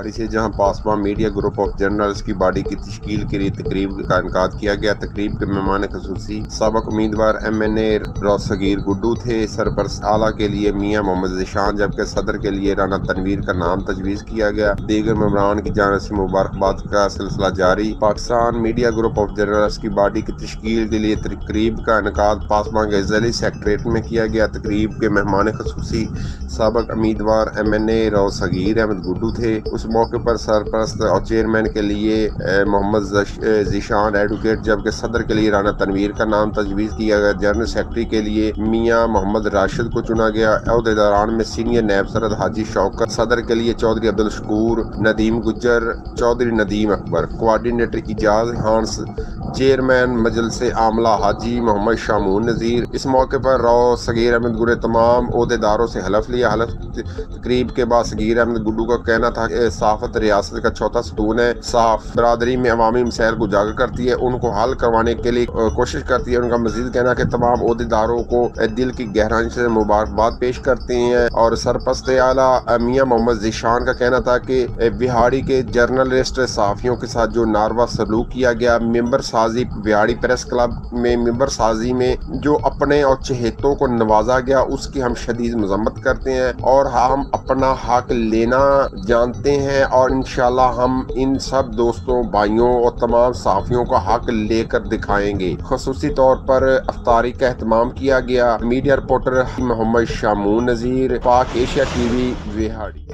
बिहाड़ी से, जहां पासवा media group of journals की बॉडी की तश्कील के लिए तकरीब का इनकाद किया गया। तकरीब के मेहमान खसूसी साबिक उम्मीदवार MNA रौसगीर गुड्डू थे। सरपरस्त आला के लिए मियां मोहम्मद ज़ीशान, जबकि सदर के लिए राना तनवीर का नाम तजवीज़ किया गया। दीगर मेंबरान की जानिब से मुबारकबाद का सिलसिला जारी। Pakistan media group of journals की बॉडी की तश्कील के लिए तकरीब का इनकाद पासवा के ज़िली सेक्रेटरीट में किया गया। तकरीब के मेहमान खसूसी साबिक उम्मीदवार MNA रौसगीर अहमद गुड्डू थे। उस मौके पर सरपरस्त और चेयरमैन के लिए मोहम्मद ज़ीशान एडवोकेट, जबकि सदर के लिए राना तनवीर का नाम तजवीज़ किया गया। जनरल सेक्रेटरी के लिए मियां मोहम्मद राशिद को चुना गया। अहदेदारान में सीनियर नायब सदर हाजी शौकत, सदर के लिए चौधरी अब्दुल शकूर, नदीम गुज्जर, चौधरी नदीम अकबर, कोऑर्डिनेटर इजाज हांस, चेयरमैन मजलिस आमला हाजी मोहम्मद शामून नज़ीर। इस मौके पर सगीर अहमद गुड्डू ने तमाम अहदेदारों से हलफ लिया। हलफ तकरीब के बाद सगीर अहमद गुड्डू का कहना था कि सहाफत रियासत का चौथा सतून है। साफ बरादरी में अवामी मसाइल को उजागर करती है, उनको हल करवाने के लिए कोशिश करती है। उनका मजीद कहना कि तमाम अहदेदारों को दिल की गहराई से मुबारकबाद पेश करते हैं। और सरपरस्त आला मियां मोहम्मद ज़ीशान का कहना था कि बिहाड़ी के जर्नलिस्ट सहाफ़ियों के साथ जो नारवा सलूक किया गया, मेंबर साजी बिहाड़ी प्रेस क्लब में मेंबर साजी में जो अपने और चहेतों को नवाजा गया, उसकी हम शदीद मजम्मत करते हैं और हम अपना हक लेना जानते हैं। और इंशाल्लाह हम इन सब दोस्तों, भाइयों और तमाम सहाफ़ियों का हक लेकर दिखाएंगे। खसूसी तौर पर अफ्तारी का एहतमाम किया गया। मीडिया रिपोर्टर मोहम्मद शामून नज़ीर, पाक एशिया TV, बिहाड़ी।